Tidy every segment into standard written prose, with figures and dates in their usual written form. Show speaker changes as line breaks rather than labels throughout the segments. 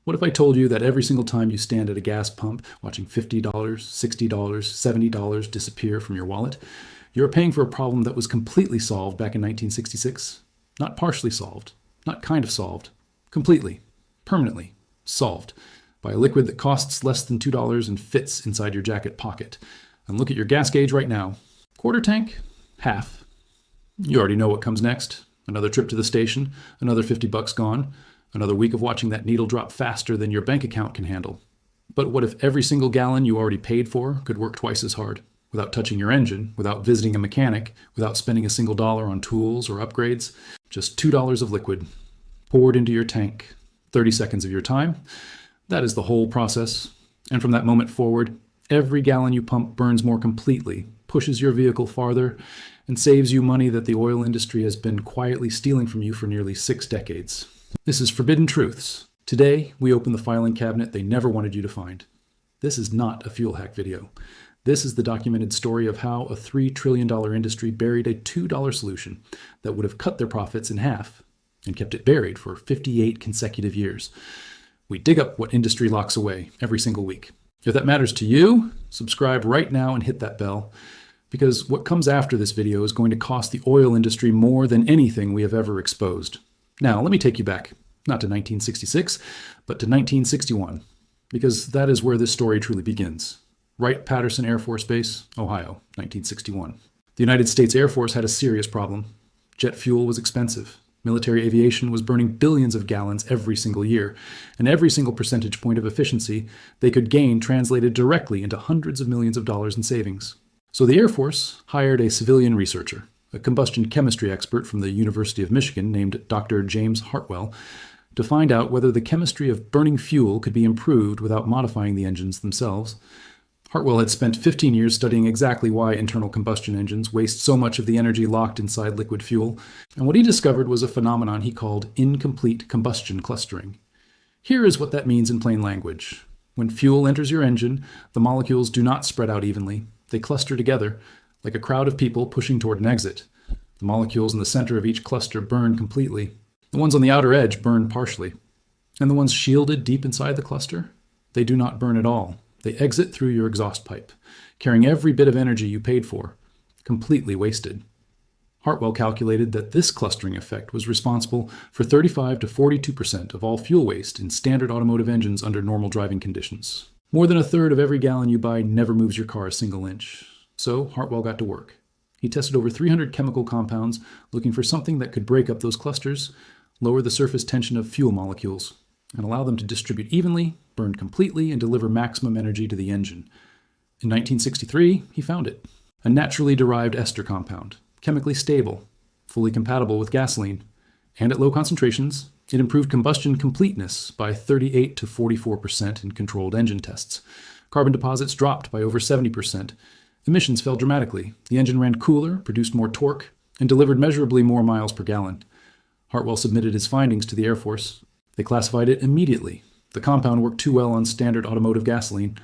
What if I told you that every single time you stand at a gas pump watching $50, $60, $70 disappear from your wallet, you're paying for a problem that was completely solved back in 1966? Not partially solved, not kind of solved, completely, permanently solved by a liquid that costs less than $2 and fits inside your jacket pocket. And look at your gas gauge right now. Quarter tank, half. You already know what comes next. Another trip to the station, another $50 gone, another week of watching that needle drop faster than your bank account can handle. But what if every single gallon you already paid for could work twice as hard, without touching your engine, without visiting a mechanic, without spending a single dollar on tools or upgrades? Just $2 of liquid poured into your tank, 30 seconds of your time. That is the whole process. And from that moment forward, every gallon you pump burns more completely, pushes your vehicle farther, and saves you money that the oil industry has been quietly stealing from you for nearly 6 decades. This is Forbidden Truths. Today, we open the filing cabinet they never wanted you to find. This is not a fuel hack video. This is the documented story of how a $3 trillion industry buried a $2 solution that would have cut their profits in half and kept it buried for 58 consecutive years. We dig up what industry locks away every single week. If that matters to you, subscribe right now and hit that bell, because what comes after this video is going to cost the oil industry more than anything we have ever exposed. Now, let me take you back, not to 1966, but to 1961, because that is where this story truly begins. Wright-Patterson Air Force Base, Ohio, 1961. The United States Air Force had a serious problem. Jet fuel was expensive. Military aviation was burning billions of gallons every single year, and every single percentage point of efficiency they could gain translated directly into hundreds of millions of dollars in savings. So the Air Force hired a civilian researcher, a combustion chemistry expert from the University of Michigan named Dr. James Hartwell, to find out whether the chemistry of burning fuel could be improved without modifying the engines themselves. Hartwell had spent 15 years studying exactly why internal combustion engines waste so much of the energy locked inside liquid fuel, and what he discovered was a phenomenon he called incomplete combustion clustering. Here is what that means in plain language. When fuel enters your engine, the molecules do not spread out evenly. They cluster together, like a crowd of people pushing toward an exit. The molecules in the center of each cluster burn completely. The ones on the outer edge burn partially. And the ones shielded deep inside the cluster? They do not burn at all. They exit through your exhaust pipe, carrying every bit of energy you paid for, completely wasted. Hartwell calculated that this clustering effect was responsible for 35 to 42% of all fuel waste in standard automotive engines under normal driving conditions. More than a third of every gallon you buy never moves your car a single inch. So Hartwell got to work. He tested over 300 chemical compounds, looking for something that could break up those clusters, lower the surface tension of fuel molecules, and allow them to distribute evenly, burn completely, and deliver maximum energy to the engine. In 1963, he found it. A naturally derived ester compound, chemically stable, fully compatible with gasoline, and at low concentrations, it improved combustion completeness by 38 to 44% in controlled engine tests. Carbon deposits dropped by over 70%. Emissions fell dramatically. The engine ran cooler, produced more torque, and delivered measurably more miles per gallon. Hartwell submitted his findings to the Air Force. They classified it immediately. The compound worked too well on standard automotive gasoline.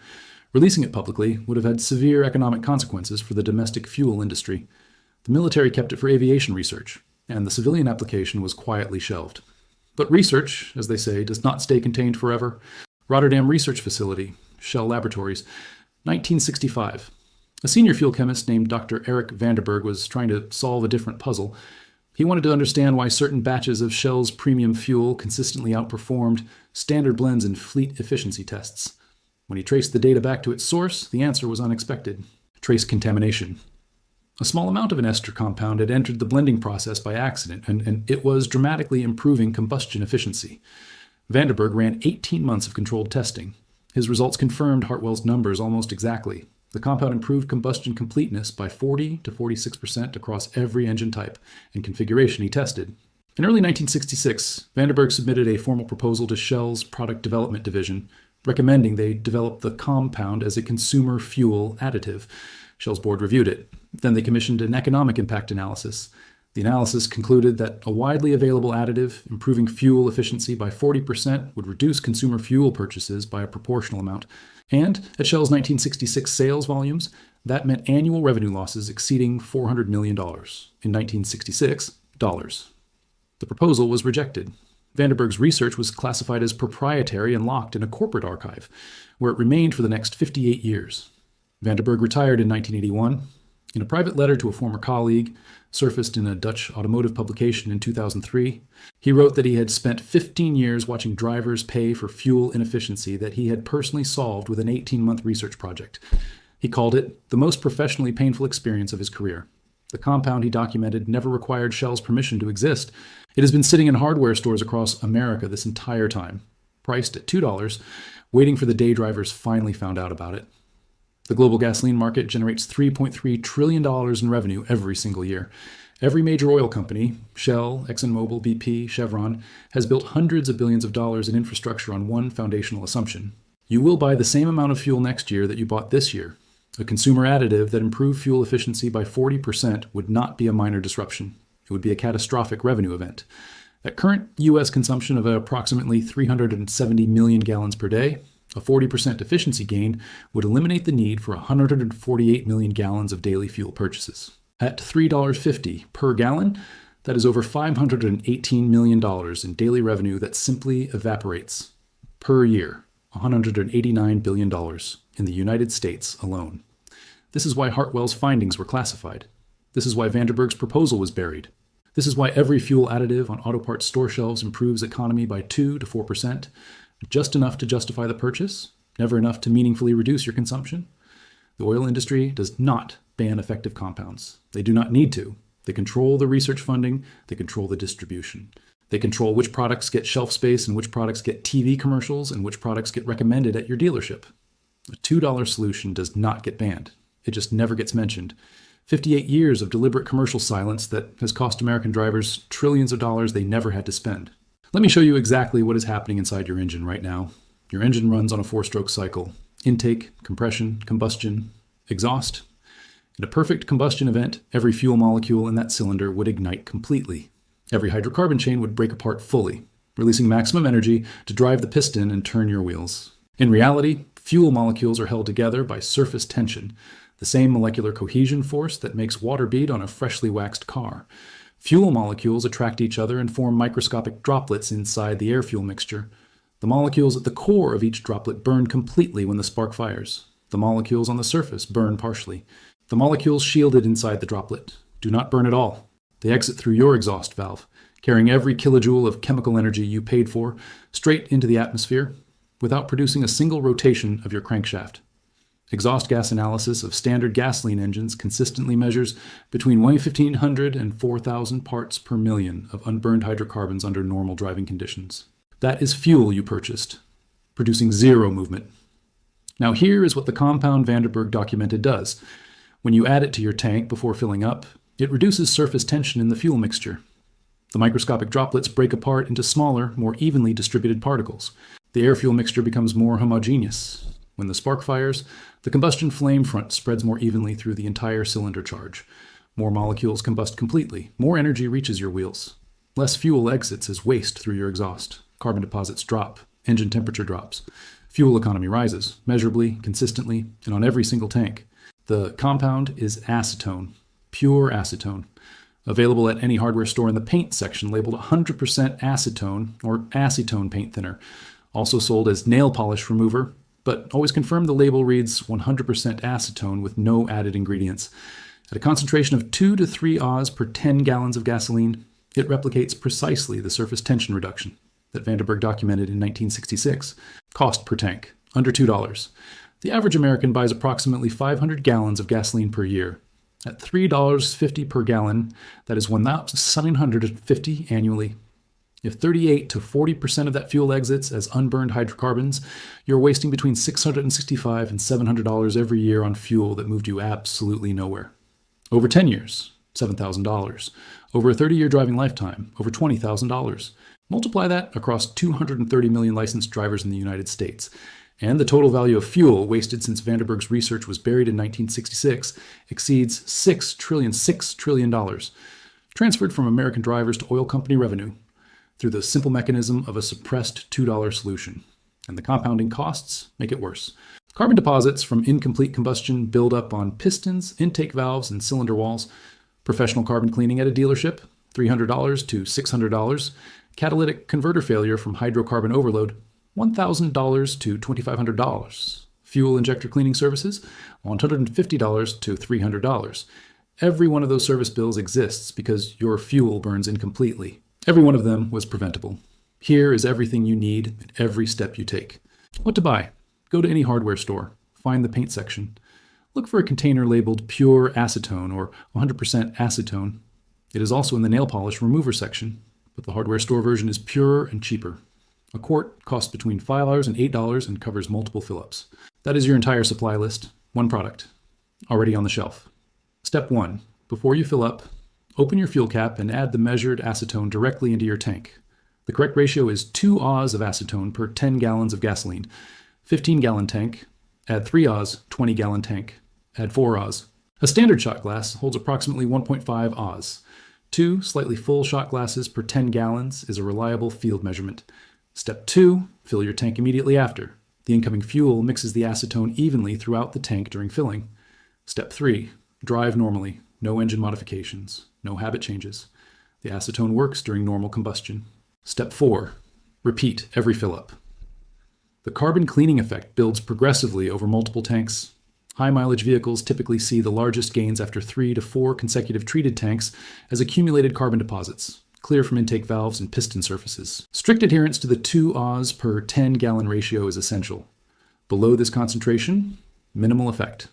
Releasing it publicly would have had severe economic consequences for the domestic fuel industry. The military kept it for aviation research, and the civilian application was quietly shelved. But research, as they say, does not stay contained forever. Rotterdam Research Facility, Shell Laboratories, 1965. A senior fuel chemist named Dr. Eric Vanderberg was trying to solve a different puzzle. He wanted to understand why certain batches of Shell's premium fuel consistently outperformed standard blends in fleet efficiency tests. When he traced the data back to its source, the answer was unexpected: trace contamination. A small amount of an ester compound had entered the blending process by accident, and it was dramatically improving combustion efficiency. Vanderberg ran 18 months of controlled testing. His results confirmed Hartwell's numbers almost exactly. The compound improved combustion completeness by 40 to 46% across every engine type and configuration he tested. In early 1966, Vanderberg submitted a formal proposal to Shell's Product Development Division, recommending they develop the compound as a consumer fuel additive. Shell's board reviewed it. Then they commissioned an economic impact analysis. The analysis concluded that a widely available additive, improving fuel efficiency by 40%, would reduce consumer fuel purchases by a proportional amount. And at Shell's 1966 sales volumes, that meant annual revenue losses exceeding $400 million in 1966 dollars. The proposal was rejected. Vandenberg's research was classified as proprietary and locked in a corporate archive, where it remained for the next 58 years. Vandenberg retired in 1981. In a private letter to a former colleague, surfaced in a Dutch automotive publication in 2003, he wrote that he had spent 15 years watching drivers pay for fuel inefficiency that he had personally solved with an 18-month research project. He called it the most professionally painful experience of his career. The compound he documented never required Shell's permission to exist. It has been sitting in hardware stores across America this entire time, priced at $2, waiting for the day drivers finally found out about it. The global gasoline market generates $3.3 trillion in revenue every single year. Every major oil company, Shell, ExxonMobil, BP, Chevron, has built hundreds of billions of dollars in infrastructure on one foundational assumption. You will buy the same amount of fuel next year that you bought this year. A consumer additive that improved fuel efficiency by 40% would not be a minor disruption. It would be a catastrophic revenue event. At current U.S. consumption of approximately 370 million gallons per day, a 40% efficiency gain would eliminate the need for 148 million gallons of daily fuel purchases. At $3.50 per gallon, that is over $518 million in daily revenue that simply evaporates per year, $189 billion in the United States alone. This is why Hartwell's findings were classified. This is why Vandenberg's proposal was buried. This is why every fuel additive on auto parts store shelves improves economy by 2 to 4%, just enough to justify the purchase, never enough to meaningfully reduce your consumption. The oil industry does not ban effective compounds. They do not need to. They control the research funding. They control the distribution. They control which products get shelf space and which products get TV commercials and which products get recommended at your dealership. A $2 solution does not get banned. It just never gets mentioned. 58 years of deliberate commercial silence that has cost American drivers trillions of dollars they never had to spend. Let me show you exactly what is happening inside your engine right now. Your engine runs on a 4-stroke cycle. Intake, compression, combustion, exhaust. In a perfect combustion event, every fuel molecule in that cylinder would ignite completely. Every hydrocarbon chain would break apart fully, releasing maximum energy to drive the piston and turn your wheels. In reality, fuel molecules are held together by surface tension, the same molecular cohesion force that makes water bead on a freshly waxed car. Fuel molecules attract each other and form microscopic droplets inside the air-fuel mixture. The molecules at the core of each droplet burn completely when the spark fires. The molecules on the surface burn partially. The molecules shielded inside the droplet do not burn at all. They exit through your exhaust valve, carrying every kilojoule of chemical energy you paid for straight into the atmosphere without producing a single rotation of your crankshaft. Exhaust gas analysis of standard gasoline engines consistently measures between 1,500 and 4,000 parts per million of unburned hydrocarbons under normal driving conditions. That is fuel you purchased, producing zero movement. Now here is what the compound Vandenberg documented does. When you add it to your tank before filling up, it reduces surface tension in the fuel mixture. The microscopic droplets break apart into smaller, more evenly distributed particles. The air-fuel mixture becomes more homogeneous. When the spark fires, the combustion flame front spreads more evenly through the entire cylinder charge. More molecules combust completely. More energy reaches your wheels. Less fuel exits as waste through your exhaust. Carbon deposits drop. Engine temperature drops. Fuel economy rises, measurably, consistently, and on every single tank. The compound is acetone, pure acetone. Available at any hardware store in the paint section labeled 100% acetone or acetone paint thinner. Also sold as nail polish remover, but always confirm the label reads 100% acetone with no added ingredients. At a concentration of 2 to 3 Oz per 10 gallons of gasoline, it replicates precisely the surface tension reduction that Vandenberg documented in 1966. Cost per tank, under $2. The average American buys approximately 500 gallons of gasoline per year. At $3.50 per gallon, that is $1,750 annually. If 38 to 40% of that fuel exits as unburned hydrocarbons, you're wasting between $665 and $700 every year on fuel that moved you absolutely nowhere. Over 10 years, $7,000. Over a 30-year driving lifetime, over $20,000. Multiply that across 230 million licensed drivers in the United States, and the total value of fuel wasted since Vandenberg's research was buried in 1966 exceeds $6 trillion, transferred from American drivers to oil company revenue through the simple mechanism of a suppressed $2 solution. And the compounding costs make it worse. Carbon deposits from incomplete combustion build up on pistons, intake valves, and cylinder walls. Professional carbon cleaning at a dealership, $300 to $600. Catalytic converter failure from hydrocarbon overload, $1,000 to $2,500. Fuel injector cleaning services, $150 to $300. Every one of those service bills exists because your fuel burns incompletely. Every one of them was preventable. Here is everything you need at every step you take. What to buy? Go to any hardware store. Find the paint section. Look for a container labeled pure acetone or 100% acetone. It is also in the nail polish remover section, but the hardware store version is purer and cheaper. A quart costs between $5 and $8 and covers multiple fill-ups. That is your entire supply list, one product, already on the shelf. Step 1. Before you fill up, open your fuel cap and add the measured acetone directly into your tank. The correct ratio is 2 Oz of acetone per 10 gallons of gasoline. 15-gallon tank, add 3 Oz, 20-gallon tank, add 4 Oz. A standard shot glass holds approximately 1.5 Oz. 2 slightly full shot glasses per 10 gallons is a reliable field measurement. Step 2, fill your tank immediately after. The incoming fuel mixes the acetone evenly throughout the tank during filling. Step 3, drive normally, no engine modifications, no habit changes. The acetone works during normal combustion. Step 4, repeat every fill-up. The carbon cleaning effect builds progressively over multiple tanks. High-mileage vehicles typically see the largest gains after 3 to 4 consecutive treated tanks as accumulated carbon deposits, clear from intake valves and piston surfaces. Strict adherence to the 2 Oz per 10-gallon ratio is essential. Below this concentration, minimal effect.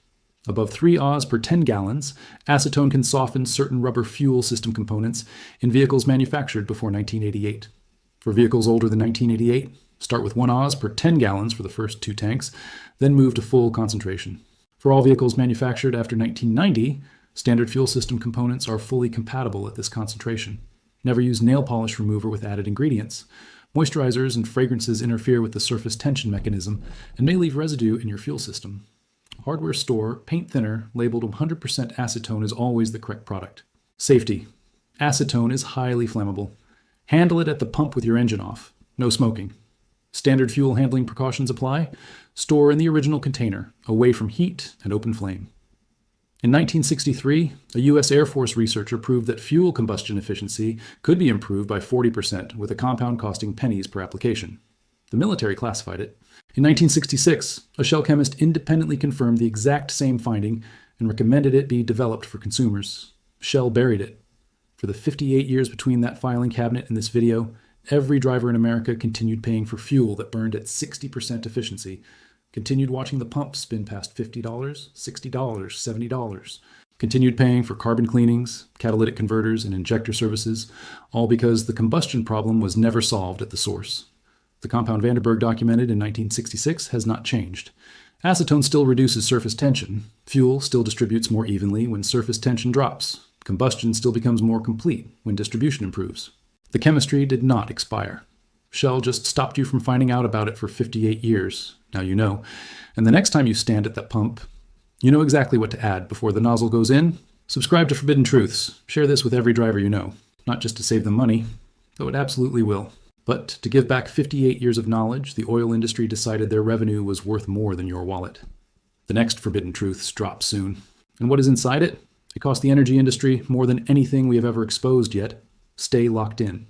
Above 3 Oz per 10 gallons, acetone can soften certain rubber fuel system components in vehicles manufactured before 1988. For vehicles older than 1988, start with 1 Oz per 10 gallons for the first 2 tanks, then move to full concentration. For all vehicles manufactured after 1990, standard fuel system components are fully compatible at this concentration. Never use nail polish remover with added ingredients. Moisturizers and fragrances interfere with the surface tension mechanism and may leave residue in your fuel system. Hardware store paint thinner labeled 100% acetone is always the correct product. Safety. Acetone is highly flammable. Handle it at the pump with your engine off. No smoking. Standard fuel handling precautions apply. Store in the original container, away from heat and open flame. In 1963, a U.S. Air Force researcher proved that fuel combustion efficiency could be improved by 40% with a compound costing pennies per application. The military classified it. In 1966, a Shell chemist independently confirmed the exact same finding and recommended it be developed for consumers. Shell buried it. For the 58 years between that filing cabinet and this video, every driver in America continued paying for fuel that burned at 60% efficiency, continued watching the pump spin past $50, $60, $70, continued paying for carbon cleanings, catalytic converters, and injector services, all because the combustion problem was never solved at the source. The compound Vandenberg documented in 1966 has not changed. Acetone still reduces surface tension. Fuel still distributes more evenly when surface tension drops. Combustion still becomes more complete when distribution improves. The chemistry did not expire. Shell just stopped you from finding out about it for 58 years. Now you know. And the next time you stand at that pump, you know exactly what to add before the nozzle goes in. Subscribe to Forbidden Truths. Share this with every driver you know. Not just to save them money, though it absolutely will. But to give back 58 years of knowledge, the oil industry decided their revenue was worth more than your wallet. The next Forbidden Truths drop soon. And what is inside it? It costs the energy industry more than anything we have ever exposed yet. Stay locked in.